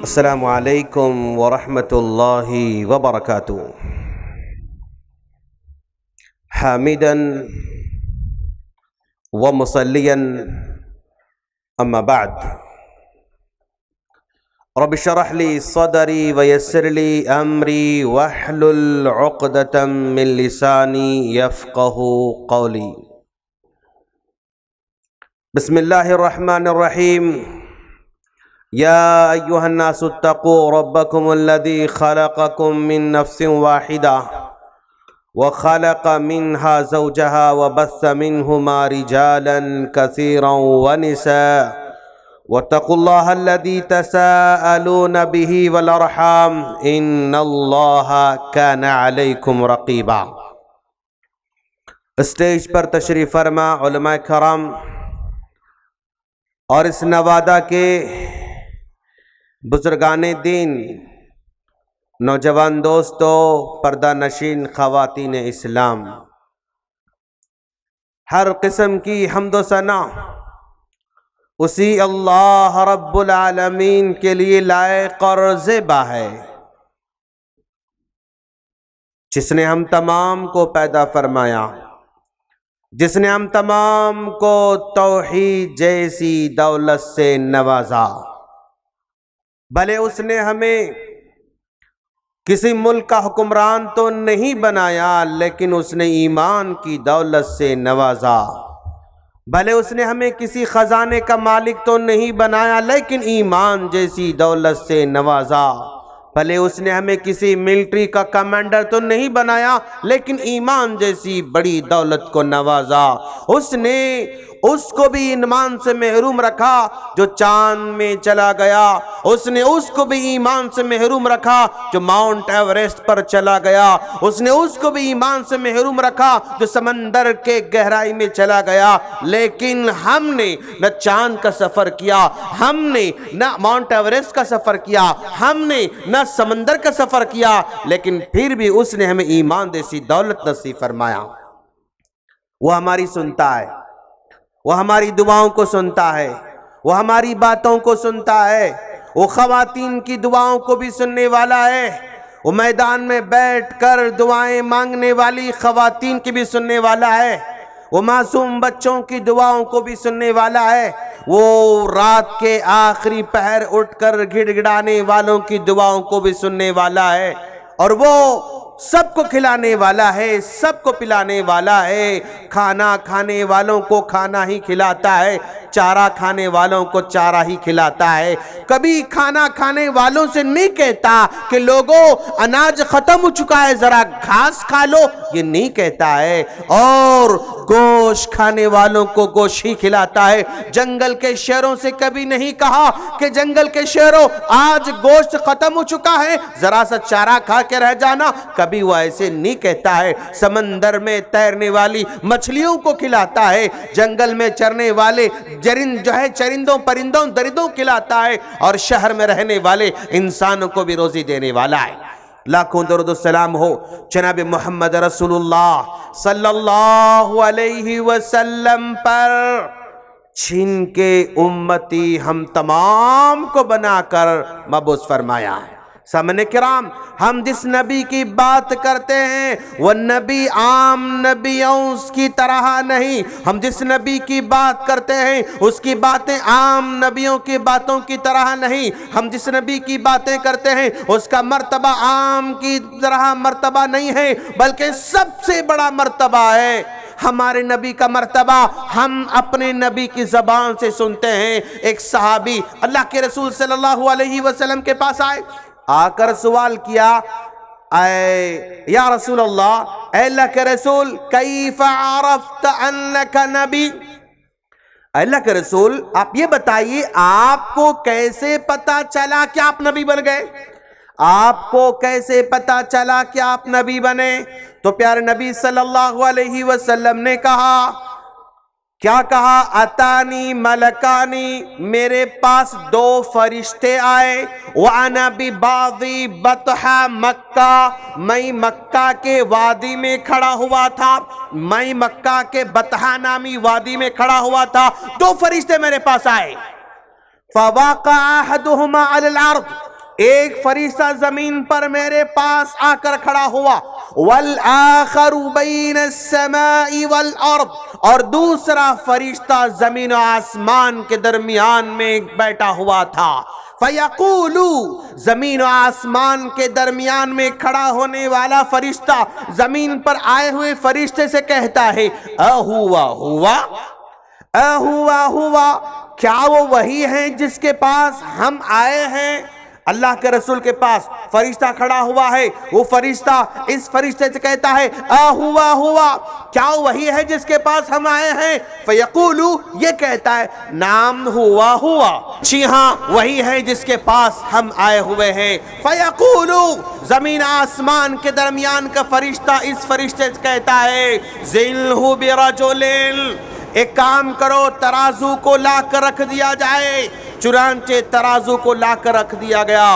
السلام علیکم ورحمۃ اللہ وبرکاتہ۔ حامدا ومصلیا اما بعد، رب اشرح لی صدری ویسر لی امری واحلل عقدۃ من لسانی یفقهوا قولی۔ بسم اللہ الرحمن الرحیم۔ یا ایہا الناس اتقوا ربکم الذی خلقکم من نفس واحدہ وخلق منها زوجها وبث منہما رجالا کثیرا ونساء واتقوا اللہ الذی تساءلون به والارحام ان اللہ کان علیکم رقیبا۔ اسٹیج پر تشریف فرما علماء کرام اور اس نوادہ کے بزرگان دین، نوجوان دوستو، پردہ نشین خواتین اسلام، ہر قسم کی حمد و ثنا اسی اللہ رب العالمین کے لیے لائق اور زیبا ہے جس نے ہم تمام کو پیدا فرمایا، جس نے ہم تمام کو توحید جیسی دولت سے نوازا۔ بھلے اس نے ہمیں کسی ملک کا حکمران تو نہیں بنایا، لیکن اس نے ایمان کی دولت سے نوازا۔ بھلے اس نے ہمیں کسی خزانے کا مالک تو نہیں بنایا، لیکن ایمان جیسی دولت سے نوازا۔ بھلے اس نے ہمیں کسی ملٹری کا کمانڈر تو نہیں بنایا، لیکن ایمان جیسی بڑی دولت کو نوازا۔ اس نے اس کو بھی ایمان سے محروم رکھا جو چاند میں چلا گیا، اس نے اس کو بھی ایمان سے محروم رکھا جو ماؤنٹ ایوریسٹ پر چلا گیا، اس نے اس کو بھی ایمان سے محروم رکھا جو سمندر کے گہرائی میں چلا گیا۔ لیکن ہم نے نہ چاند کا سفر کیا، ہم نے نہ ماؤنٹ ایوریسٹ کا سفر کیا، ہم نے نہ سمندر کا سفر کیا، لیکن پھر بھی اس نے ہمیں ایمان جیسی دولت نصیب فرمایا۔ وہ ہماری سنتا ہے، وہ ہماری دعاؤں کو سنتا ہے، وہ ہماری باتوں کو سنتا ہے، وہ خواتین کی دعاؤں کو بھی سننے والا ہے، وہ میدان میں بیٹھ کر دعائیں مانگنے والی خواتین کی بھی سننے والا ہے، وہ معصوم بچوں کی دعاؤں کو بھی سننے والا ہے، وہ رات کے آخری پہر اٹھ کر گڑ گڑانے والوں کی دعاؤں کو بھی سننے والا ہے، اور وہ سب کو کھلانے والا ہے، سب کو پلانے والا ہے۔ کھانا کھانے والوں کو کھانا ہی کھلاتا ہے، چارہ کھانے والوں کو چارہ ہی کھلاتا ہے۔ کبھی کھانا کھانے والوں سے نہیں کہتا کہ لوگوں اناج ختم ہو چکا ہے ذرا گھاس کھا لو، یہ نہیں کہتا ہے، اور گوشت کھانے والوں کو گوشت ہی کھلاتا ہے۔ جنگل کے شیروں سے کبھی نہیں کہا کہ جنگل کے شیروں آج گوشت ختم ہو چکا ہے ذرا سا چارہ کھا کے رہ جانا، کبھی وہ ایسے نہیں کہتا ہے۔ سمندر میں تیرنے والی مچھلیوں کو کھلاتا ہے، جنگل میں چرنے والے چرندوں پرندوں درندوں کھلاتا ہے، اور شہر میں رہنے والے انسانوں کو بھی روزی دینے والا ہے۔ لاکھوں درود و سلام ہو جناب محمد رسول اللہ صلی اللہ علیہ وسلم پر، جن کے امتی ہم تمام کو بنا کر مبعوث فرمایا ہے۔ سامعین کرام، ہم جس نبی کی بات کرتے ہیں وہ نبی عام نبیوں کی طرح نہیں، ہم جس نبی کی بات کرتے ہیں اس کی باتیں عام نبیوں کی باتوں کی طرح نہیں، ہم جس نبی کی باتیں کرتے ہیں اس کا مرتبہ عام کی طرح مرتبہ نہیں ہے، بلکہ سب سے بڑا مرتبہ ہے۔ ہمارے نبی کا مرتبہ ہم اپنے نبی کی زبان سے سنتے ہیں۔ ایک صحابی اللہ کے رسول صلی اللہ علیہ وسلم کے پاس آئے، آ کر سوال کیا، اے یا رسول اللہ، اے اللہ کے رسول، کیف عرفت انک نبی؟ اللہ کے رسول آپ یہ بتائیے آپ کو کیسے پتا چلا کہ آپ نبی بن گئے؟ آپ کو کیسے پتا چلا کہ آپ نبی بنے؟ تو پیارے نبی صلی اللہ علیہ وسلم نے کہا، کیا کہا؟ اتانی ملکانی، میرے پاس دو فرشتے آئے، وَأَنَا بِبَعْضِ بَطْحَ مکہ، میں مکہ کے وادی میں کھڑا ہوا تھا، میں مکہ کے بطحہ نامی وادی میں کھڑا ہوا تھا، دو فرشتے میرے پاس آئے، فَوَقَعَ أَحَدُهُمَا عَلَى الْأَرْضِ، ایک فرشتہ زمین پر میرے پاس آ کر کھڑا ہوا، والآخر بین السماء والارض، اور دوسرا فرشتہ زمین و آسمان کے درمیان میں بیٹھا ہوا تھا۔ فَيَقُولُ، زمین و آسمان کے درمیان میں کھڑا ہونے والا فرشتہ زمین پر آئے ہوئے فرشتے سے کہتا ہے، اَہُوَ ہوا، اَہُوَ ہوا، کیا وہ وہی ہیں جس کے پاس ہم آئے ہیں؟ اللہ کے رسول کے پاس فرشتہ کھڑا ہوا ہے، وہ فرشتہ اس فرشتے سے کہتا ہے، اَہُوَ ہوا، کیا وہی ہے جس کے پاس ہم آئے ہیں؟ فَيَقُولُ، یہ کہتا ہے، نام ہوا ہوا، جی ہاں وہی ہے جس کے پاس ہم آئے ہوئے ہیں۔ فَيَقُولُ، زمین آسمان کے درمیان کا فرشتہ اس فرشتے سے کہتا ہے، زِلْهُ بِرَجُلٍ، ایک کام کرو، ترازو کو لا کر رکھ دیا جائے۔ چنانچہ ترازو کو لا کر رکھ دیا گیا،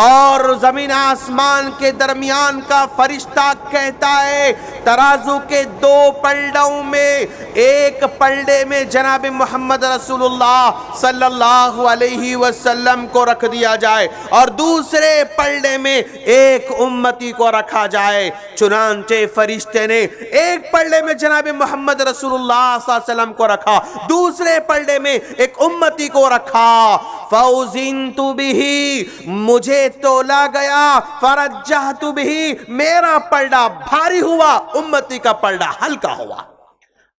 اور زمین آسمان کے درمیان کا فرشتہ کہتا ہے، ترازو کے دو پلڑوں میں ایک پلڑے میں جناب محمد رسول اللہ صلی اللہ علیہ وسلم کو رکھ دیا جائے، اور دوسرے پلڑے میں ایک امتی کو رکھا جائے۔ چنانچہ فرشتے نے ایک پلڑے میں جناب محمد رسول اللہ صلی اللہ علیہ وسلم کو رکھا، دوسرے پلڑے میں ایک امتی کو رکھا۔ فَأُوزِنْتُ بِهِ، مجھے تولا گیا، فَرَجَّحْتُ بِهِ، میرا پلڑا بھاری ہوا، امتی کا پلڑا ہلکا ہوا۔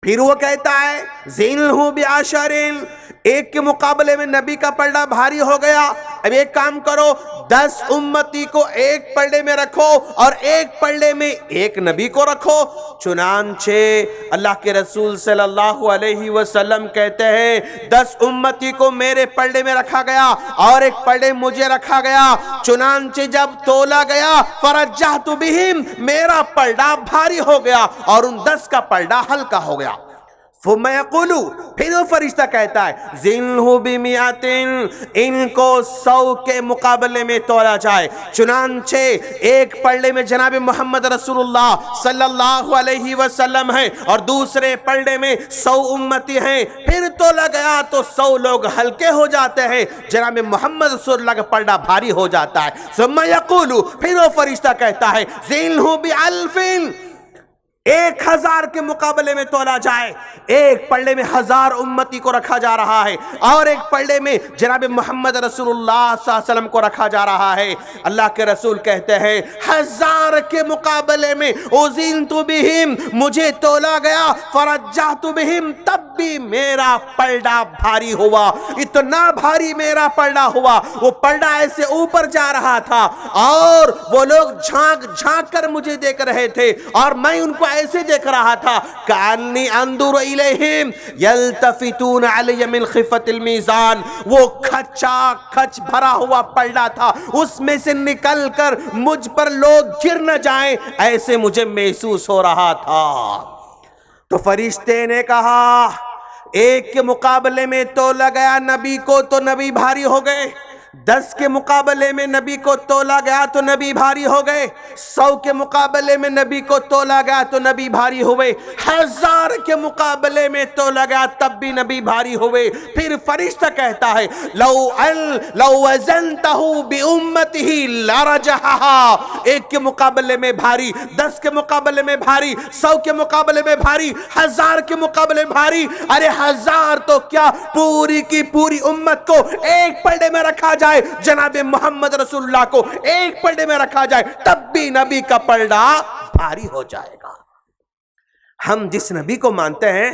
پھر وہ کہتا ہے، زِنْهُ بِعَشَرٍ، ایک کے مقابلے میں نبی کا پلڑا بھاری ہو گیا، اب ایک کام کرو، 10 امتی کو ایک پلڑے میں رکھو اور ایک پلڑے میں ایک نبی کو رکھو۔ چنانچہ اللہ کے رسول صلی اللہ علیہ وسلم کہتے ہیں، 10 امتی کو میرے پلڑے میں رکھا گیا اور ایک پلڑے مجھے رکھا گیا۔ چنانچہ جب تولا گیا، فَرَجَّحْتُ بِهِمْ، میرا پلڑا بھاری ہو گیا اور ان 10 کا پلڑا ہلکا ہو گیا۔ ثم یقول، پھر وہ فرشتہ کہتا ہے، زِنْهُ بِمِئَةٍ، ان کو 100 کے مقابلے میں تولا جائے۔ چنانچہ ایک پلڑے میں جناب محمد رسول اللہ صلی اللہ علیہ وسلم ہیں اور دوسرے پلڑے میں 100 امتی ہیں، پھر تولا گیا تو 100 لوگ ہلکے ہو جاتے ہیں، جناب محمد رسول اللہ کا پلڑا بھاری ہو جاتا ہے۔ ثم یقول، پھر وہ فرشتہ کہتا ہے، زِنْهُ بِأَلْفٍ، 1000 کے مقابلے میں تولا جائے، ایک پلڑے میں 1000 امتی کو رکھا جا رہا ہے اور ایک پلڑے میں جناب محمد رسول اللہ صلی اللہ علیہ وسلم کو رکھا جا رہا ہے۔ اللہ کے رسول کہتے ہیں، 1000 کے مقابلے میں اُزِنْتُ بِهِمْ، مجھے تولا گیا، فَرَجَّحْتُ بِهِمْ، تب بھی میرا پلڑا بھاری ہوا، اتنا بھاری میرا پلڑا ہوا، وہ پلڑا ایسے اوپر جا رہا تھا اور وہ لوگ جھانک جھانک کر مجھے دیکھ رہے تھے اور میں ان کو ایسے دیکھ رہا تھا، کأنی انظر الیہم یلتفتون علی من خفت المیزان، وہ کھچا کھچ بھرا ہوا پلڑا تھا، اس میں سے نکل کر مجھ پر لوگ گر نہ جائیں، ایسے مجھے محسوس ہو رہا تھا۔ تو فرشتے نے کہا، ایک کے مقابلے میں تولا گیا نبی کو تو نبی بھاری ہو گئے، 10 کے مقابلے میں نبی کو تولا گیا تو نبی بھاری ہو گئے، 100 کے مقابلے میں نبی کو تولا گیا تو نبی بھاری ہوئے، 1000 کے مقابلے میں تولا گیا تب بھی نبی بھاری ہوئے۔ پھر فرشتہ کہتا ہے، لو وزنتہ بامتہ لرجحہا، ایک کے مقابلے میں بھاری، 10 کے مقابلے میں بھاری، 100 کے مقابلے میں بھاری، 1000 کے مقابلے میں بھاری، ارے 1000 تو کیا پوری کی پوری امت کو ایک پلڑے میں رکھا جائے، جناب محمد رسول اللہ کو ایک پلڑے میں رکھا جائے، تب بھی نبی کا پلڑا بھاری ہو جائے گا۔ ہم جس نبی کو مانتے ہیں،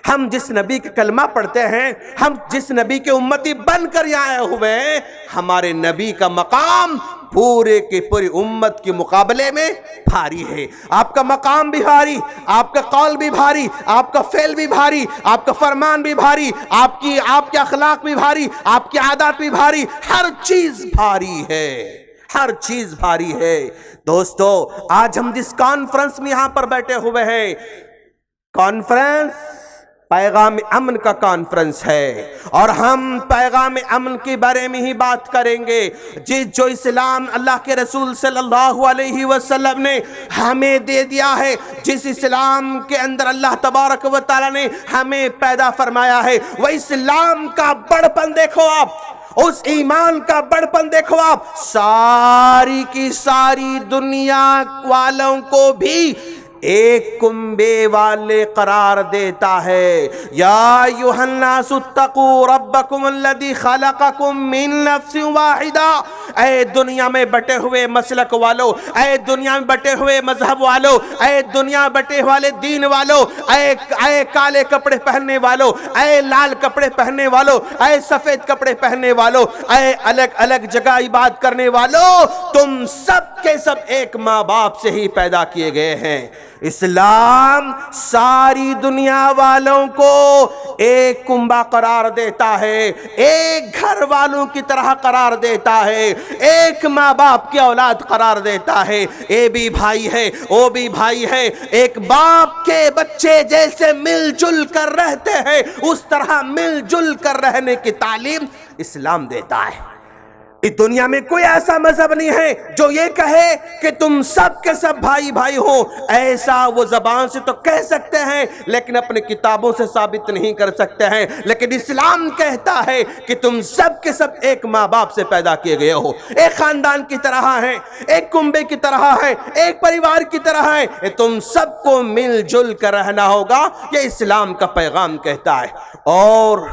ہم جس نبی کے کلمہ پڑھتے ہیں، ہم جس نبی کے امتی بن کر یہاں آئے ہوئے ہیں، ہمارے نبی کا مقام پورے کی پوری امت کے مقابلے میں بھاری ہے۔ آپ کا مقام بھی بھاری، آپ کا قول بھی بھاری، آپ کا فعل بھی بھاری، آپ کا فرمان بھی بھاری، آپ کے اخلاق بھی بھاری، آپ کی عادات بھی بھاری، ہر چیز بھاری ہے، ہر چیز بھاری ہے۔ دوستو، آج ہم جس کانفرنس میں یہاں پر بیٹھے ہوئے ہیں، کانفرنس پیغام امن کا کانفرنس ہے، اور ہم پیغام امن کے بارے میں ہی بات کریں گے، جو اسلام اللہ کے رسول صلی اللہ علیہ وسلم نے ہمیں دے دیا ہے، جس اسلام کے اندر اللہ تبارک و تعالی نے ہمیں پیدا فرمایا ہے، وہ اسلام کا بڑپن دیکھو آپ، اس ایمان کا بڑپن دیکھو آپ، ساری کی ساری دنیا والوں کو بھی ایک کنبے والے قرار دیتا ہے۔ یا ایھا الناس اتقوا ربکم الذی خلقکم من نفس واحدہ، اے دنیا میں بٹے ہوئے مسلک والو، اے دنیا میں بٹے ہوئے مذہب والو، اے دنیا میں بٹے والے دین والو، اے کالے کپڑے پہننے والو، اے لال کپڑے پہننے والو، اے سفید کپڑے پہننے والو، اے الگ الگ جگہ عبادت کرنے والو، تم سب کے سب ایک ماں باپ سے ہی پیدا کیے گئے ہیں۔ اسلام ساری دنیا والوں کو ایک کنبہ قرار دیتا ہے، ایک گھر والوں کی طرح قرار دیتا ہے، ایک ماں باپ کی اولاد قرار دیتا ہے۔ اے بھی بھائی ہے، او بھی بھائی ہے، ایک باپ کے بچے جیسے مل جل کر رہتے ہیں اس طرح مل جل کر رہنے کی تعلیم اسلام دیتا ہے۔ اس دنیا میں کوئی ایسا مذہب نہیں ہے جو یہ کہے کہ تم سب کے سب بھائی بھائی ہو۔ ایسا وہ زبان سے تو کہہ سکتے ہیں لیکن اپنے کتابوں سے ثابت نہیں کر سکتے ہیں، لیکن اسلام کہتا ہے کہ تم سب کے سب ایک ماں باپ سے پیدا کیے گئے ہو، ایک خاندان کی طرح ہیں، ایک کنبے کی طرح ہیں، ایک پریوار کی طرح ہیں، تم سب کو مل جل کر رہنا ہوگا، یہ اسلام کا پیغام کہتا ہے۔ اور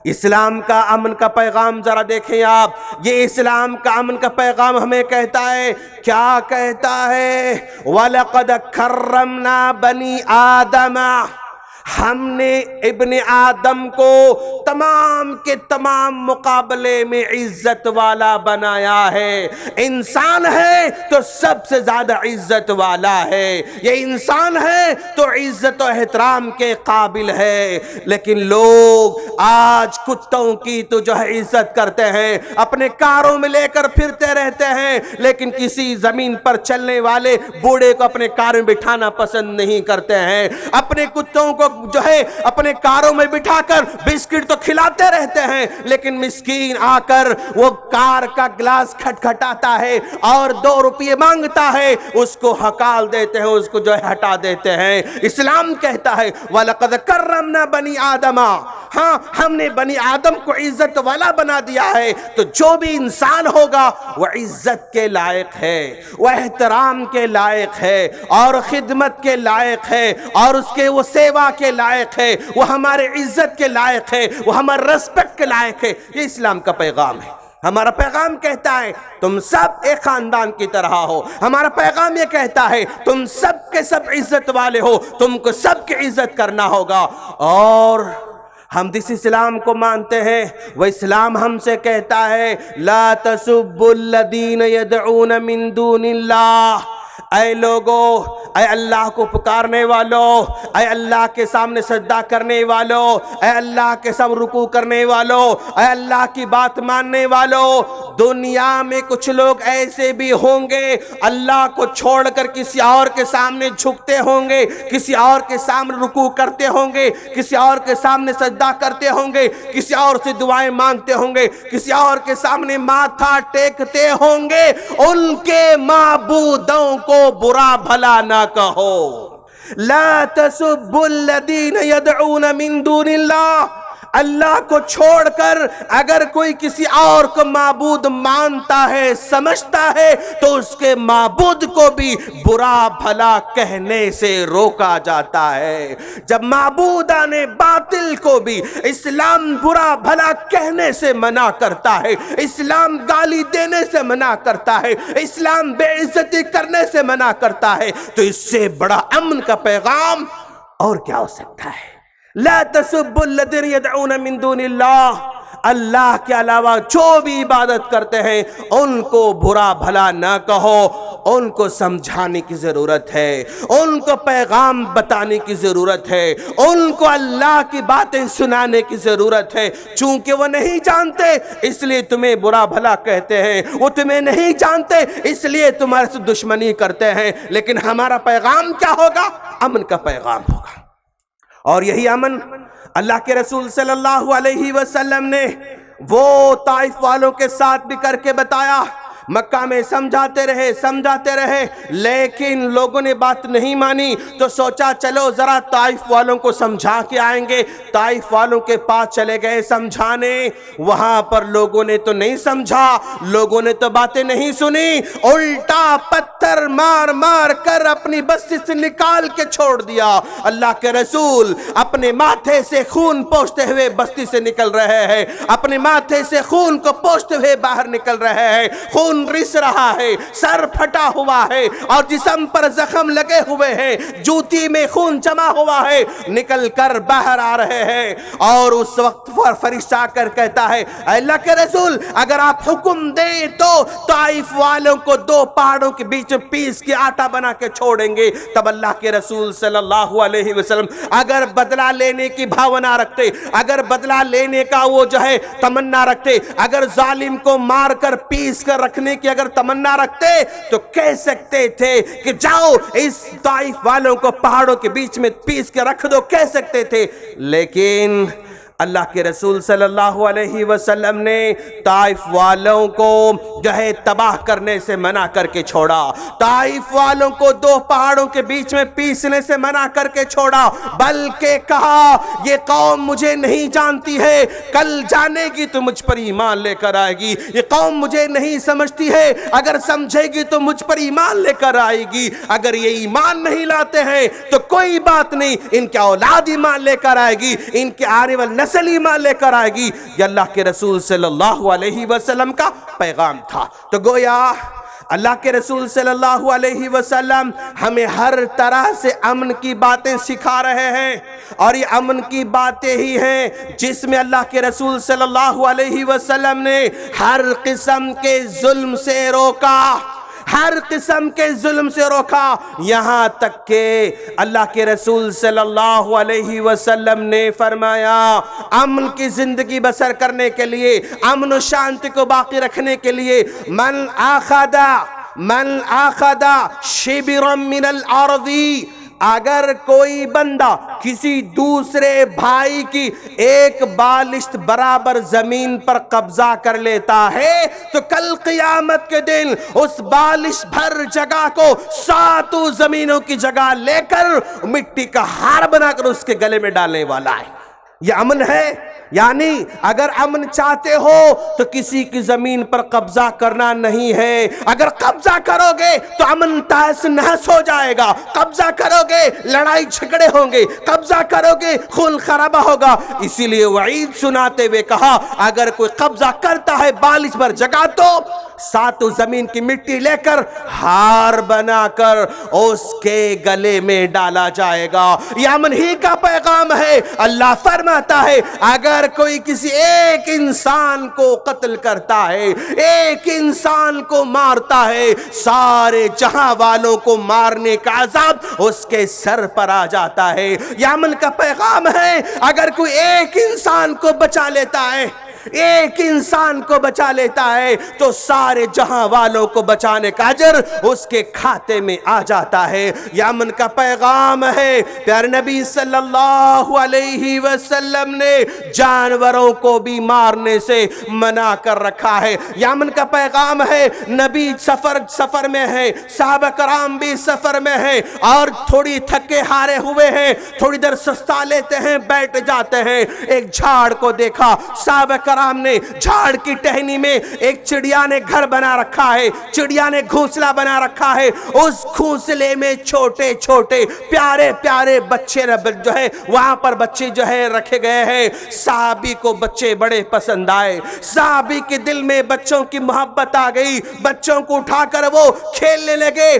اسلام کا امن کا پیغام ذرا دیکھیں آپ، یہ اسلام کا امن کا پیغام ہمیں کہتا ہے، کیا کہتا ہے؟ وَلَقَدْ كَرَّمْنَا بَنِي آدَمَ، ہم نے ابن آدم کو تمام کے تمام مقابلے میں عزت والا بنایا ہے۔ انسان ہے تو سب سے زیادہ عزت والا ہے، یہ انسان ہے تو عزت و احترام کے قابل ہے۔ لیکن لوگ آج کتوں کی تو جو ہے عزت کرتے ہیں، اپنے کاروں میں لے کر پھرتے رہتے ہیں، لیکن کسی زمین پر چلنے والے بوڑھے کو اپنے کار میں بٹھانا پسند نہیں کرتے ہیں۔ اپنے کتوں کو جو ہے اپنے کاروں میں بٹھا کر بسکٹ تو کھلاتے رہتے ہیں، لیکن مسکین آ کر وہ کار کا گلاس کھٹکھٹاتا ہے اور 2 روپے مانگتا ہے، اس کو ہکال دیتے ہیں، اس کو جو ہے ہٹا دیتے ہیں۔ اسلام کہتا ہے وَلَقَدْ كَرَّمْنَا بَنِي آدَمَ، ہاں ہم نے بنی آدم کو عزت والا بنا دیا ہے، تو جو بھی انسان ہوگا وہ عزت کے لائق ہے، وہ احترام کے لائق ہے اور خدمت کے لائق ہے اور اس کے وہ سیوا کے لائق ہے، وہ ہمارے عزت کے لائق ہے، وہ ہمارے ریسپیکٹ کے لائق ہے۔ یہ اسلام کا پیغام ہے۔ ہمارا پیغام کہتا ہے تم سب ایک خاندان کی طرح ہو۔ ہمارا پیغام یہ کہتا ہے تم سب کے سب عزت والے ہو، تم کو سب کی عزت کرنا ہوگا۔ اور ہم جس اسلام کو مانتے ہیں وہ اسلام ہم سے کہتا ہے لا تسبوا الذین یدعون من دون اللہ، اے لوگو، اے اللہ کو پکارنے والو، اے اللہ کے سامنے سجدہ کرنے والو، اے اللہ کے سامنے رکوع کرنے والو، اے اللہ کی بات ماننے والو، دنیا میں کچھ لوگ ایسے بھی ہوں گے اللہ کو چھوڑ کر کسی اور کے سامنے جھکتے ہوں گے، کسی اور کے سامنے رکوع کرتے ہوں گے، کسی اور کے سامنے سجدہ کرتے ہوں گے، کسی اور سے دعائیں مانگتے ہوں گے، کسی اور کے سامنے ماتھا ٹیکتے ہوں گے۔ ان کے معبودوں کو برا بھلا نہ کہو۔ لا تسبوا الذین یدعون من دون اللہ، اللہ کو چھوڑ کر اگر کوئی کسی اور کو معبود مانتا ہے، سمجھتا ہے، تو اس کے معبود کو بھی برا بھلا کہنے سے روکا جاتا ہے۔ جب معبودان باطل کو بھی اسلام برا بھلا کہنے سے منع کرتا ہے، اسلام گالی دینے سے منع کرتا ہے، اسلام بے عزتی کرنے سے منع کرتا ہے، تو اس سے بڑا امن کا پیغام اور کیا ہو سکتا ہے؟ لا تسبوا الذین یدعون من دون اللہ، اللہ کے علاوہ جو بھی عبادت کرتے ہیں ان کو برا بھلا نہ کہو، ان کو سمجھانے کی ضرورت ہے، ان کو پیغام بتانے کی ضرورت ہے، ان کو اللہ کی باتیں سنانے کی ضرورت ہے۔ چونکہ وہ نہیں جانتے اس لیے تمہیں برا بھلا کہتے ہیں، وہ تمہیں نہیں جانتے اس لیے تمہارے سے دشمنی کرتے ہیں، لیکن ہمارا پیغام کیا ہوگا؟ امن کا پیغام ہوگا۔ اور یہی امن اللہ کے رسول صلی اللہ علیہ وسلم نے وہ طائف والوں کے ساتھ بھی کر کے بتایا۔ مکہ میں سمجھاتے رہے لیکن لوگوں نے بات نہیں مانی، تو سوچا چلو ذرا طائف والوں کو سمجھا کے آئیں گے۔ طائف والوں کے پاس چلے گئے سمجھانے، وہاں پر لوگوں نے تو نہیں سمجھا، لوگوں نے تو باتیں نہیں سنی، الٹا پتھر مار مار کر اپنی بستی سے نکال کے چھوڑ دیا۔ اللہ کے رسول اپنے ماتھے سے خون پوچھتے ہوئے بستی سے نکل رہے ہیں، اپنے ماتھے سے خون کو پوچھتے ہوئے باہر نکل رہے ہیں، خون رس رہا ہے، سر پھٹا ہوا ہے اور جسم پر زخم لگے ہوئے ہیں، جوتی میں خون جمع ہوا ہے، نکل کر باہر آ رہے ہیں۔ اور اس وقت فرشتہ آ کر کہتا ہے اے اللہ کے رسول اگر آپ حکم دیں تو طائف والوں کو دو پہاڑوں کے بیچ میں پیس کے آٹا بنا کے چھوڑیں گے۔ تب اللہ کے رسول صلی اللہ علیہ وسلم اگر بدلہ لینے کی بھاونا رکھتے، اگر بدلہ لینے کا وہ جو ہے تمنا رکھتے، اگر ظالم کو مار کر پیس کر رکھنے کی اگر تمنا رکھتے تو کہہ سکتے تھے کہ جاؤ اس طائف والوں کو پہاڑوں کے بیچ میں پیس کے رکھ دو، کہہ سکتے تھے، لیکن اللہ کے رسول صلی اللہ علیہ وسلم نے طائف والوں کو جو ہے تباہ کرنے سے منع کر کے چھوڑا، طائف والوں کو دو پہاڑوں کے بیچ میں پیسنے سے منع کر کے چھوڑا، بلکہ کہا یہ قوم مجھے نہیں جانتی ہے، کل جانے گی تو مجھ پر ایمان لے کر آئے گی، یہ قوم مجھے نہیں سمجھتی ہے، اگر سمجھے گی تو مجھ پر ایمان لے کر آئے گی، اگر یہ ایمان نہیں لاتے ہیں تو کوئی بات نہیں، ان کے اولاد ایمان لے کر آئے گی، ان کے آنے والے نسل ایمان لے کر آئے گی۔ یہ اللہ کے رسول صلی اللہ علیہ وسلم کا پیغام تھا۔ تو گویا اللہ کے رسول صلی اللہ علیہ وسلم ہمیں ہر طرح سے امن کی باتیں سکھا رہے ہیں، اور یہ امن کی باتیں ہی ہیں جس میں اللہ کے رسول صلی اللہ علیہ وسلم نے ہر قسم کے ظلم سے روکا، ہر قسم کے ظلم سے روکا، یہاں تک کہ اللہ کے رسول صلی اللہ علیہ وسلم نے فرمایا امن کی زندگی بسر کرنے کے لیے، امن و شانتی کو باقی رکھنے کے لیے من آخذ شبرا من الارض، اگر کوئی بندہ کسی دوسرے بھائی کی ایک بالشت برابر زمین پر قبضہ کر لیتا ہے تو کل قیامت کے دن اس بالش بھر جگہ کو 7 زمینوں کی جگہ لے کر مٹی کا ہار بنا کر اس کے گلے میں ڈالنے والا ہے۔ یہ امن ہے، یعنی اگر امن چاہتے ہو تو کسی کی زمین پر قبضہ کرنا نہیں ہے، اگر قبضہ کرو گے تو امن تحس نحس ہو جائے گا، قبضہ کرو گے لڑائی جھگڑے ہوں گے، قبضہ کرو گے خون خرابہ ہوگا۔ اسی لیے وعید سناتے ہوئے کہا اگر کوئی قبضہ کرتا ہے بالش پر جگہ تو 7 زمین کی مٹی لے کر ہار بنا کر اس کے گلے میں ڈالا جائے گا۔ یہ امن ہی کا پیغام ہے۔ اللہ فرماتا ہے اگر کوئی کسی ایک انسان کو قتل کرتا ہے، ایک انسان کو مارتا ہے، سارے جہاں والوں کو مارنے کا عذاب اس کے سر پر آ جاتا ہے۔ یہ امن کا پیغام ہے اگر کوئی ایک انسان کو بچا لیتا ہے، ایک انسان کو بچا لیتا ہے تو سارے جہاں والوں کو بچانے کا اجر اس کے کھاتے میں آ جاتا ہے۔ یہ امن کا پیغام ہے۔ پیارے نبی صلی اللہ علیہ وسلم نے جانوروں کو بھی مارنے سے منع کر رکھا ہے۔ یہ امن کا پیغام ہے۔ نبی سفر میں ہے، صحابہ کرام بھی سفر میں ہیں اور تھوڑی تھکے ہارے ہوئے ہیں، تھوڑی دیر سستا لیتے ہیں، بیٹھ جاتے ہیں۔ ایک جھاڑ کو دیکھا، صحابہ کرام نے جھاڑ کی ٹہنی میں ایک چڑیا نے گھر بنا رکھا ہے، چڑیا نے گھونسلہ بنا رکھا ہے، اس گھونسلے میں چھوٹے چھوٹے پیارے پیارے بچے جو ہے وہاں پر بچے جو ہے رکھے گئے ہیں۔ صحابی کو بچے بڑے پسند آئے، صحابی کے دل میں بچوں کی محبت آ گئی، بچوں کو اٹھا کر وہ کھیلنے لگے۔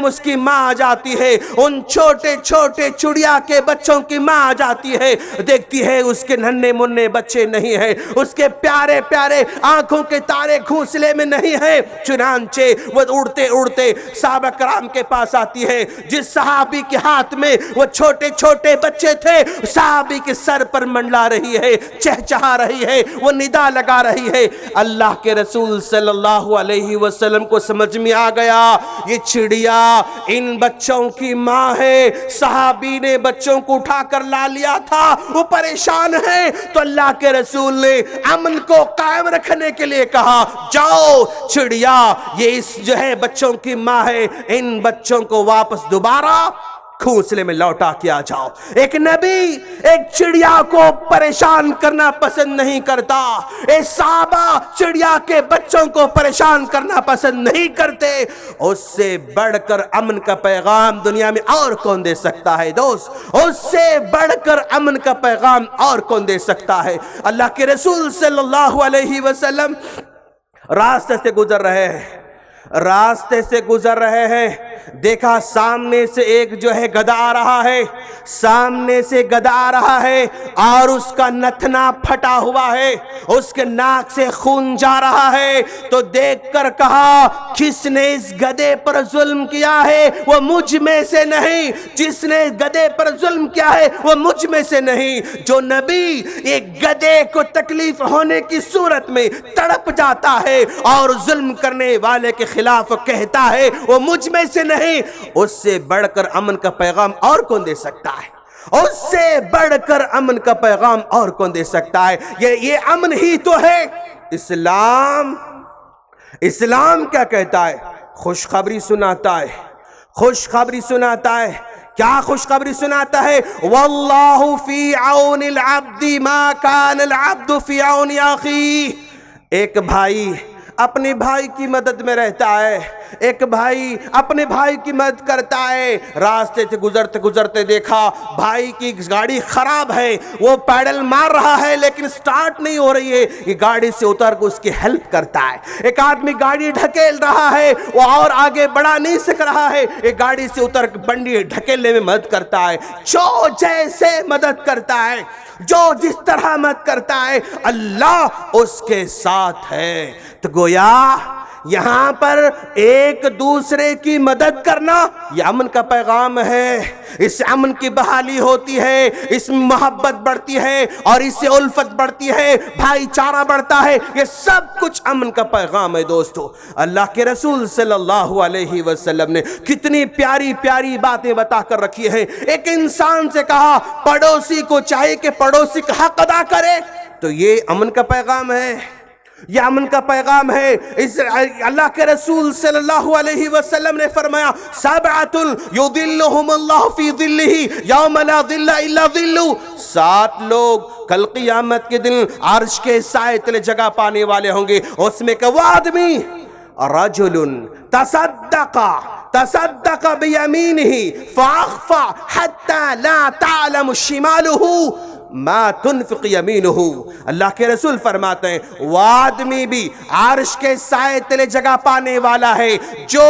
اس کی ماں آ جاتی ہے، ان چھوٹے چھوٹے چڑیا کے بچوں کی ماں آ جاتی ہے، دیکھتی ہے اس کے ننھے منھے بچے نہیں ہیں، اس کے پیارے پیارے آنکھوں کے تارے گھونسلے میں نہیں ہیں، چنانچہ وہ اڑتے اڑتے صحابہ کرام کے پاس آتی ہے۔ جس صحابی کے ہاتھ میں وہ چھوٹے چھوٹے بچے تھے، صحابی کے سر پر منڈلا رہی ہے، چہچہا رہی ہے، وہ ندا لگا رہی ہے۔ اللہ کے رسول صلی اللہ علیہ وسلم کو سمجھ میں آ گیا یہ چڑیا ان بچوں کی ماں ہے۔ صحابی نے بچوں کو اٹھا کر لا لیا تھا، وہ پریشان ہے، تو اللہ کے رسول نے امن کو قائم رکھنے کے لیے کہا جاؤ چڑیا یہ اس جو ہے بچوں کی ماں ہے، ان بچوں کو واپس دوبارہ گھونسلے میں لوٹا کیا جاؤ۔ ایک نبی ایک چڑیا کو پریشان کرنا پسند نہیں کرتا، ایک صحابہ چڑیا کے بچوں کو پریشان کرنا پسند نہیں کرتے۔ اس سے بڑھ کر امن کا پیغام دنیا میں اور کون دے سکتا ہے دوست؟ اس سے بڑھ کر امن کا پیغام اور کون دے سکتا ہے؟ اللہ کے رسول صلی اللہ علیہ وسلم راستے سے گزر رہے ہیں، دیکھا سامنے سے ایک جو ہے گدھا آ رہا ہے، اور اس کا نتنا پھٹا ہوا ہے، اس کے ناک سے خون جا رہا ہے۔ تو دیکھ کر کہا کس نے اس گدھے پر ظلم کیا ہے وہ مجھ میں سے نہیں، جس نے گدھے پر ظلم کیا ہے وہ مجھ میں سے نہیں۔ جو نبی ایک گدھے کو تکلیف ہونے کی صورت میں تڑپ جاتا ہے اور ظلم کرنے والے کے خلاف کہتا ہے وہ مجھ میں سے نہیں، اس سے بڑھ کر امن کا پیغام اور کون دے سکتا ہے؟ اس سے بڑھ کر امن کا پیغام اور کون دے سکتا ہے؟ یہ امن ہی تو ہے۔ اسلام کیا کہتا ہے؟ خوشخبری سناتا ہے۔ کیا خوشخبری سناتا ہے؟ واللہ فی عون العبد ما کان العبد فی عون اخیہ۔ ایک بھائی اپنے بھائی کی مدد میں رہتا ہے، ایک بھائی اپنے بھائی کی مدد کرتا ہے۔ راستے سے گزرتے دیکھا بھائی کی گاڑی خراب ہے، وہ پیڈل مار رہا ہے لیکن سٹارٹ نہیں ہو رہی ہے، یہ گاڑی سے اتر کے اس کی ہیلپ کرتا ہے۔ ایک آدمی گاڑی ڈھکیل رہا ہے، وہ اور آگے بڑھا نہیں سک رہا ہے، یہ گاڑی سے اتر کے بنڈی ڈھکیلنے میں مدد کرتا ہے۔ جو جیسے مدد کرتا ہے، جو جس طرح مدد کرتا ہے، اللہ اس کے ساتھ ہے۔ تو گویا یہاں پر ایک دوسرے کی مدد کرنا یہ امن کا پیغام ہے۔ اس سے امن کی بحالی ہوتی ہے، اس میں محبت بڑھتی ہے، اور اس سے الفت بڑھتی ہے، بھائی چارہ بڑھتا ہے۔ یہ سب کچھ امن کا پیغام ہے دوستو۔ اللہ کے رسول صلی اللہ علیہ وسلم نے کتنی پیاری پیاری باتیں بتا کر رکھی ہیں۔ ایک انسان سے کہا پڑوسی کو چاہیے کہ پڑوسی کا حق ادا کرے، تو یہ امن کا پیغام ہے، یہ امن کا پیغام ہے۔ اللہ کے رسول صلی اللہ علیہ وسلم نے فرمایا سبعۃ یظلھم اللہ فی ظلہ یوم لا ظل الا ظلہ، 7 لوگ کل قیامت کے دن عرش کے سائے تلے جگہ پانے والے ہوں گے۔ اس میں کہ وہ آدمی رجل تصدق بیمینہ فاخفى حتى لا تعلم شمالہ ما تنفق یمینہ۔ اللہ کے رسول فرماتے ہیں وہ آدمی بھی عرش کے سائے تلے جگہ پانے والا ہے جو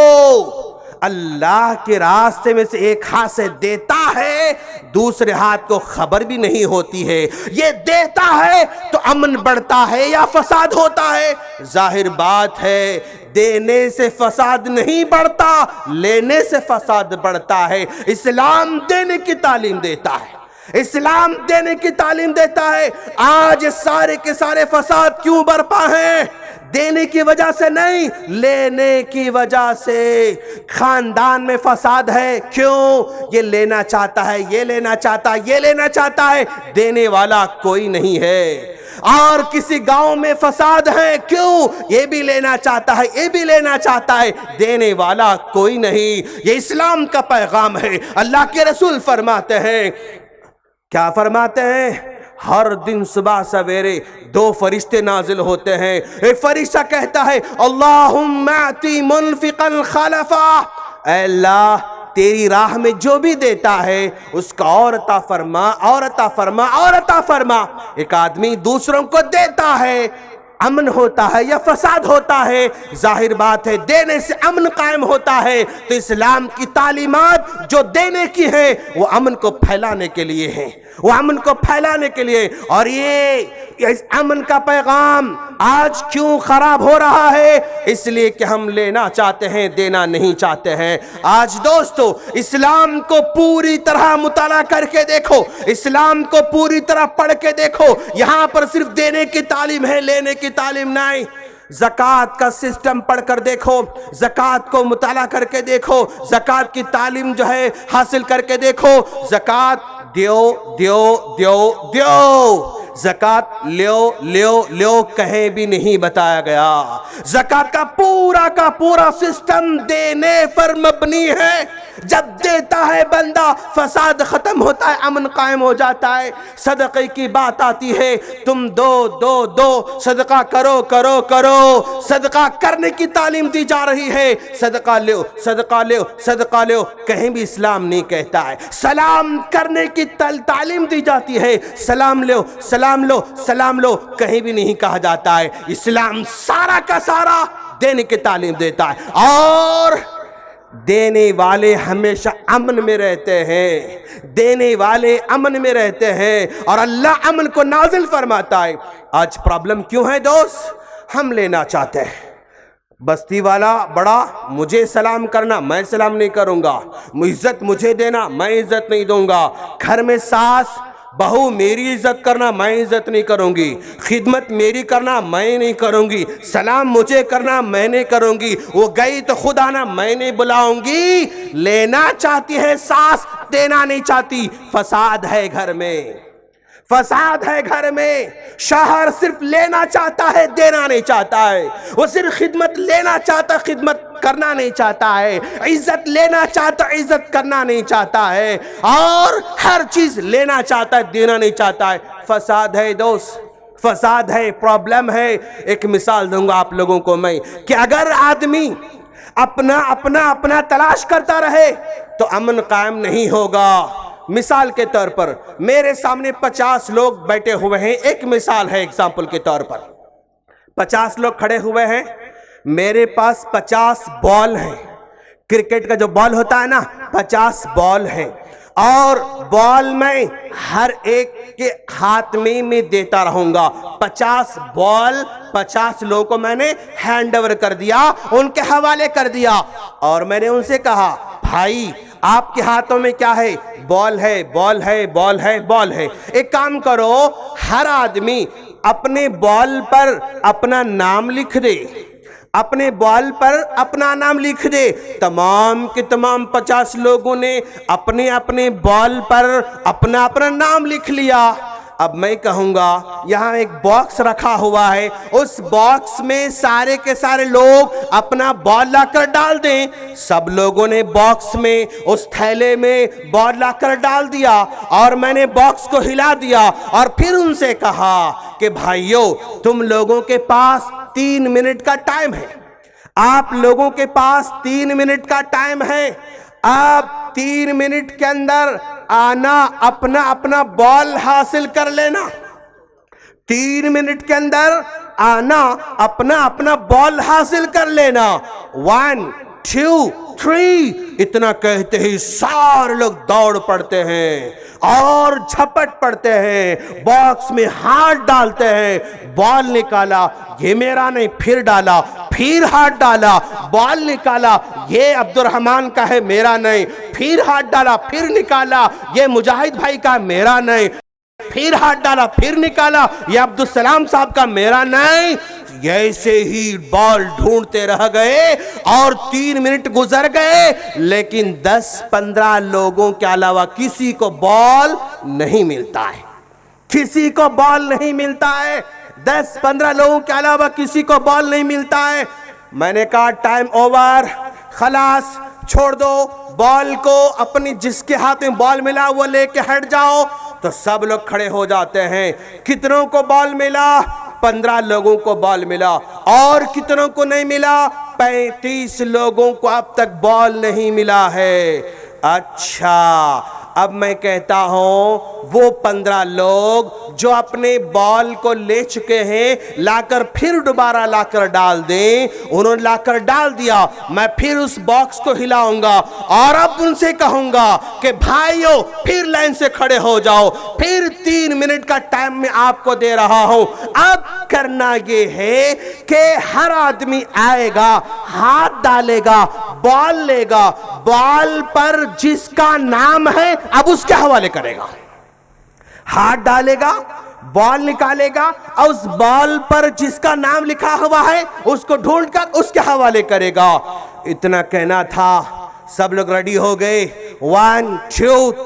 اللہ کے راستے میں سے ایک ہاتھ سے دیتا ہے، دوسرے ہاتھ کو خبر بھی نہیں ہوتی ہے۔ یہ دیتا ہے تو امن بڑھتا ہے یا فساد ہوتا ہے؟ ظاہر بات ہے دینے سے فساد نہیں بڑھتا، لینے سے فساد بڑھتا ہے۔ اسلام دینے کی تعلیم دیتا ہے، اسلام دینے کی تعلیم دیتا ہے۔ آج سارے کے سارے فساد کیوں برپا ہیں؟ دینے کی وجہ سے نہیں، لینے کی وجہ سے۔ خاندان میں فساد ہے، کیوں؟ یہ لینا چاہتا ہے، یہ لینا چاہتا ہے، یہ لینا چاہتا ہے، دینے والا کوئی نہیں ہے۔ اور کسی گاؤں میں فساد ہے، کیوں؟ یہ بھی لینا چاہتا ہے، یہ بھی لینا چاہتا ہے، دینے والا کوئی نہیں۔ یہ اسلام کا پیغام ہے۔ اللہ کے رسول فرماتے ہیں، کیا فرماتے ہیں؟ ہر دن صبح سویرے 2 فرشتے نازل ہوتے ہیں۔ ایک فرشتہ کہتا ہے اللہم اعطی منفقا خلفا، اے اللہ تیری راہ میں جو بھی دیتا ہے اس کا اور عطا فرما، اور عطا فرما، اور عطا فرما۔ ایک آدمی دوسروں کو دیتا ہے، امن ہوتا ہے یا فساد ہوتا ہے؟ ظاہر بات ہے دینے سے امن قائم ہوتا ہے۔ تو اسلام کی تعلیمات جو دینے کی ہیں وہ امن کو پھیلانے کے لیے ہیں، وہ امن کو پھیلانے کے لیے۔ اور یہ امن کا پیغام آج کیوں خراب ہو رہا ہے؟ اس لیے کہ ہم لینا چاہتے ہیں، دینا نہیں چاہتے ہیں۔ آج دوستو اسلام کو پوری طرح مطالعہ کر کے دیکھو، اسلام کو پوری طرح پڑھ کے دیکھو، یہاں پر صرف دینے کی تعلیم ہے، لینے کی تعلیم نہیں۔ زکوٰۃ کا سسٹم پڑھ کر دیکھو، زکوٰۃ کو مطالعہ کر کے دیکھو، زکوٰۃ کی تعلیم جو ہے حاصل کر کے دیکھو۔ زکوٰۃ دیو دیو دیو دیو، زکات لیو کہیں بھی نہیں بتایا گیا. زکات کا پورا سسٹم دینے پر مبنی ہے. جب دیتا ہے بندہ فساد ختم ہوتا ہے, امن قائم ہو جاتا ہے. صدقے کی بات آتی ہے, تم دو صدقہ کرو. صدقہ کرنے کی تعلیم دی جا رہی ہے. صدقہ لو کہیں بھی اسلام نہیں کہتا ہے. سلام کرنے کی تعلیم دی جاتی ہے. سلام لو کہیں بھی نہیں کہا جاتا ہے. اسلام سارا کا سارا دینے کی تعلیم دیتا ہے, اور دینے والے ہمیشہ امن میں رہتے ہیں, اور اللہ امن کو نازل فرماتا ہے. آج پرابلم کیوں ہے دوست؟ ہم لینا چاہتے ہیں. بستی والا بڑا مجھے سلام کرنا, میں سلام نہیں کروں گا. عزت مجھے دینا, میں عزت نہیں دوں گا. گھر میں ساس بہو میری عزت کرنا, میں عزت نہیں کروں گی. خدمت میری کرنا, میں نہیں کروں گی. سلام مجھے کرنا, میں نہیں کروں گی. وہ گئی تو خود آنا, میں نہیں بلاؤں گی. لینا چاہتی ہے ساس, دینا نہیں چاہتی. فساد ہے گھر میں. شوہر صرف لینا چاہتا ہے, دینا نہیں چاہتا ہے. وہ صرف خدمت لینا چاہتا, خدمت کرنا نہیں چاہتا ہے. عزت لینا چاہتا, عزت کرنا نہیں چاہتا ہے. اور ہر چیز لینا چاہتا ہے, دینا نہیں چاہتا ہے. فساد ہے دوست, فساد ہے, پرابلم ہے. ایک مثال دوں گا آپ لوگوں کو میں, کہ اگر آدمی اپنا تلاش کرتا رہے تو امن قائم نہیں ہوگا. مثال کے طور پر میرے سامنے 50 لوگ بیٹھے ہوئے ہیں. ایک مثال ہے, ایگزامپل کے طور پر 50 لوگ کھڑے ہوئے ہیں. میرے پاس 50 بال ہیں. کرکٹ کا جو بال ہوتا ہے نا, 50 بال ہیں. اور بال میں ہر ایک کے ہاتھ میں دیتا رہوں گا. 50 بال 50 لوگوں کو میں نے ہینڈ اوور کر دیا, ان کے حوالے کر دیا. اور میں نے ان سے کہا, بھائی آپ کے ہاتھوں میں کیا ہے؟ بال ہے. ایک کام کرو, ہر آدمی اپنے بال پر اپنا نام لکھ دے. تمام کے تمام 50 لوگوں نے اپنے بال پر اپنا نام لکھ لیا. اب میں کہوں گا یہاں ایک باکس رکھا ہوا ہے, اس باکس میں سارے کے سارے لوگ اپنا بال لا کر ڈال دیں. سب لوگوں نے باکس میں اس تھیلے میں بال لا کر ڈال دیا, اور میں نے باکس کو ہلا دیا, اور پھر ان سے کہا کہ بھائیو, تم لوگوں کے پاس 3 منٹ کا ٹائم ہے. آپ لوگوں کے پاس 3 منٹ کا ٹائم ہے. آپ 3 منٹ کے اندر آنا, اپنا بال حاصل کر لینا. 3 منٹ کے اندر آنا, اپنا بال حاصل کر لینا. 1 2 3 اتنا کہتے ہی سارے لوگ دوڑ پڑتے ہیں اور جھپٹ پڑتے ہیں, باکس میں ہاتھ ڈالتے ہیں. بال نکالا, یہ میرا نہیں, پھر ڈالا, پھر ہاتھ ڈالا, بال نکالا, یہ عبد الرحمن کا ہے, میرا نہیں, پھر ہاتھ ڈالا, پھر نکالا, یہ مجاہد بھائی کا, میرا نہیں, پھر ہاتھ ڈالا, پھر نکالا, یہ عبدالسلام صاحب کا, میرا نہیں. ایسے ہی بال ڈھونڈتے رہ گئے اور 3 منٹ گزر گئے, لیکن 10-15 لوگوں کے علاوہ کسی کو بال نہیں ملتا ہے. 10-15 لوگوں کے علاوہ کسی کو بال نہیں ملتا ہے. میں نے کہا ٹائم اوور, خلاص, چھوڑ دو بال کو. اپنی جس کے ہاتھ میں بال ملا وہ لے کے ہٹ جاؤ. تو سب لوگ کھڑے ہو جاتے ہیں. کتنوں کو بال ملا؟ 15 لوگوں کو بال ملا. اور کتنوں کو نہیں ملا؟ 35 لوگوں کو اب تک بال نہیں ملا ہے. اچھا, اب میں کہتا ہوں وہ 15 لوگ جو اپنے بال کو لے چکے ہیں, لا کر پھر دوبارہ لا کر ڈال دیں. انہوں نے لا کر ڈال دیا, میں پھر اس باکس کو ہلاؤں گا اور اب ان سے کہوں گا کہ بھائیو پھر لائن سے کھڑے ہو جاؤ. پھر 3 منٹ کا ٹائم میں آپ کو دے رہا ہوں. اب کرنا یہ ہے کہ ہر آدمی آئے گا, ہاتھ ڈالے گا, بال لے گا, بال پر جس کا نام ہے اب اس کے حوالے کرے گا. ہاتھ ڈالے گا, بال نکالے گا, اور اس بال پر جس کا نام لکھا ہوا ہے اس کو ڈھونڈ کر اس کے حوالے کرے گا. اتنا کہنا تھا. سب لوگ ریڈی ہو گئے. 1 2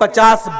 50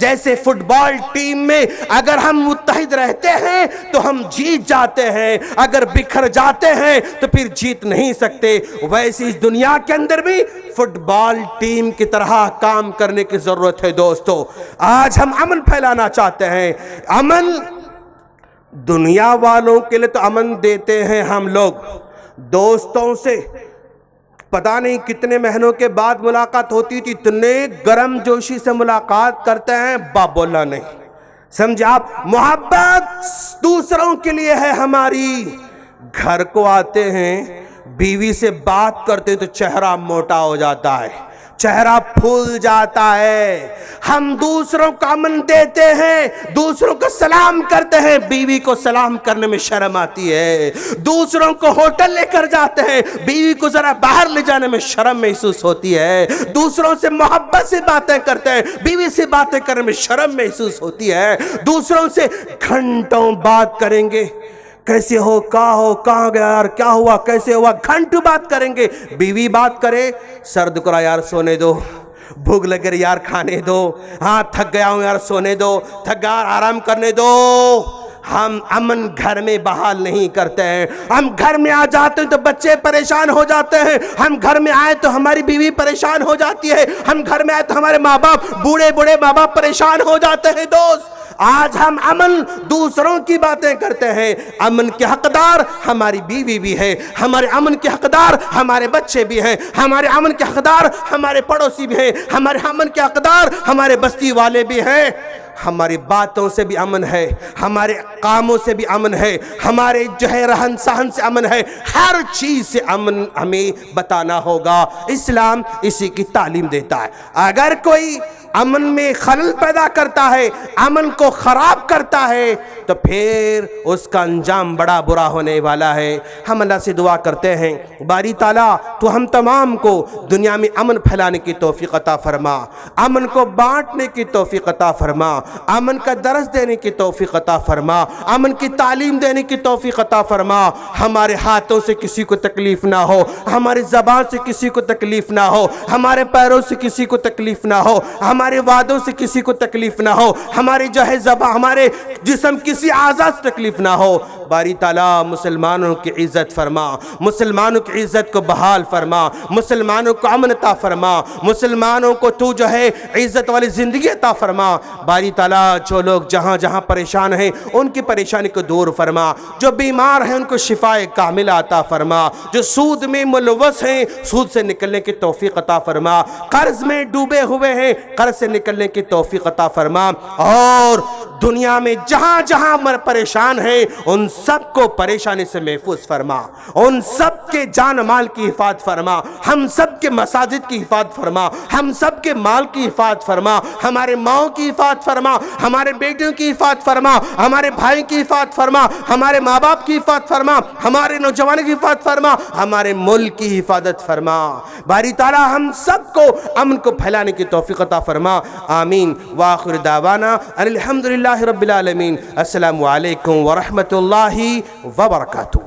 جیسے فٹ بال ٹیم میں اگر ہم متحد رہتے ہیں تو ہم جیت جاتے ہیں، اگر بکھر جاتے ہیں تو پھر جیت نہیں سکتے، ویسے اس دنیا کے اندر بھی فٹ بال ٹیم کی طرح کام کرنے کی ضرورت ہے۔ دوستو آج ہم امن پھیلانا چاہتے ہیں۔ امن دنیا والوں کے لیے تو امن دیتے ہیں ہم لوگ، دوستوں سے پتہ نہیں کتنے مہینوں کے بعد ملاقات ہوتی تھی، اتنے گرم جوشی سے ملاقات کرتے ہیں باپ بولا نہیں، سمجھے آپ؟ محبت دوسروں کے لیے ہے ہماری، گھر کو آتے ہیں بیوی سے بات کرتے تو چہرہ موٹا ہو جاتا ہے، چہرہ پھول جاتا ہے۔ ہم دوسروں کو امن دیتے ہیں، دوسروں کو سلام کرتے ہیں، بیوی کو سلام کرنے میں شرم آتی ہے۔ دوسروں کو ہوٹل لے کر جاتے ہیں، بیوی کو ذرا باہر لے جانے میں شرم محسوس ہوتی ہے۔ دوسروں سے محبت سے باتیں کرتے ہیں، بیوی سے باتیں کرنے میں شرم محسوس ہوتی ہے۔ دوسروں سے گھنٹوں بات کریں گے، کیسے ہو، کہاں گیا یار، کیا ہوا، کیسے ہوا، گھنٹوں بات کریں گے۔ بیوی بات کرے، سر دکھ رہا یار سونے دو، بھوک لگ رہی یار کھانے دو، ہاں تھک گیا ہوں یار سونے دو، تھک گیا آرام کرنے دو۔ ہم امن گھر میں بحال نہیں کرتے ہیں۔ ہم گھر میں آ جاتے ہیں تو بچے پریشان ہو جاتے ہیں، ہم گھر میں آئے تو ہماری بیوی پریشان ہو جاتی ہے، ہم گھر میں آئے تو ہمارے ماں باپ، بوڑھے ماں باپ پریشان ہو جاتے ہیں۔ دوست آج ہم امن دوسروں کی باتیں کرتے ہیں، امن کے حقدار ہماری بیوی بھی ہے، ہمارے امن کے حقدار ہمارے بچے بھی ہیں، ہمارے امن کے حقدار ہمارے پڑوسی بھی ہیں، ہمارے امن کے حقدار ہمارے بستی والے بھی ہیں۔ ہماری باتوں سے بھی امن ہے، ہمارے کاموں سے بھی امن ہے، ہمارے جو ہے رہن سہن سے امن ہے، ہر چیز سے امن ہمیں بتانا ہوگا۔ اسلام اسی کی تعلیم دیتا ہے۔ اگر کوئی امن میں خلل پیدا کرتا ہے، امن کو خراب کرتا ہے، تو پھر اس کا انجام بڑا برا ہونے والا ہے۔ ہم اللہ سے دعا کرتے ہیں باری تعالیٰ تو ہم تمام کو دنیا میں امن پھیلانے کی توفیق عطا فرما، امن کو بانٹنے کی توفیق عطا فرما، امن کا درس دینے کی توفیق عطا فرما، امن کی تعلیم دینے کی توفیق عطا فرما۔ ہمارے ہاتھوں سے کسی کو تکلیف نہ ہو، ہماری زبان سے کسی کو تکلیف نہ ہو، ہمارے پیروں سے کسی کو تکلیف نہ ہو، ہمارے وعدوں سے کسی کو تکلیف نہ ہو، ہماری جو ہے زبان، ہمارے جسم کسی اعضاء سے تکلیف نہ ہو۔ باری تعالیٰ مسلمانوں کی عزت فرما، مسلمانوں کی عزت کو بحال فرما، مسلمانوں کو امن عطا فرما، مسلمانوں کو تو جو ہے عزت والی زندگی عطا فرما۔ باری تعالیٰ جو لوگ جہاں جہاں پریشان ہیں ان کی پریشانی کو دور فرما، جو بیمار ہیں ان کو شفاء کاملہ عطا فرما، جو سود میں ملوث ہیں سود سے نکلنے کی توفیق عطا فرما، قرض میں ڈوبے ہوئے ہیں قرض سے نکلنے کی توفیق عطا فرما، اور دنیا میں جہاں جہاں پریشان ہیں ان سب کو پریشانی سے محفوظ فرما، ان سب کے جان مال کی حفاظت فرما، ہم سب کے مساجد کی حفاظت فرما، ہم سب کے مال کی حفاظت فرما، ہمارے ماؤں کی حفاظت فرما، ہمارے بیٹیوں کی حفاظت فرما، ہمارے بھائی کی حفاظت فرما، ہمارے ماں باپ کی حفاظت فرما، ہمارے نوجوانوں کی حفاظت فرما، ہمارے ملک کی حفاظت فرما۔ باری تعالیٰ ہم سب کو امن کو پھیلانے کی توفیق عطا فرما، آمین۔ وآخر دعوانا الحمدللہ رب العالمین۔ السلام علیکم ورحمۃ اللہ وبرکاتہ۔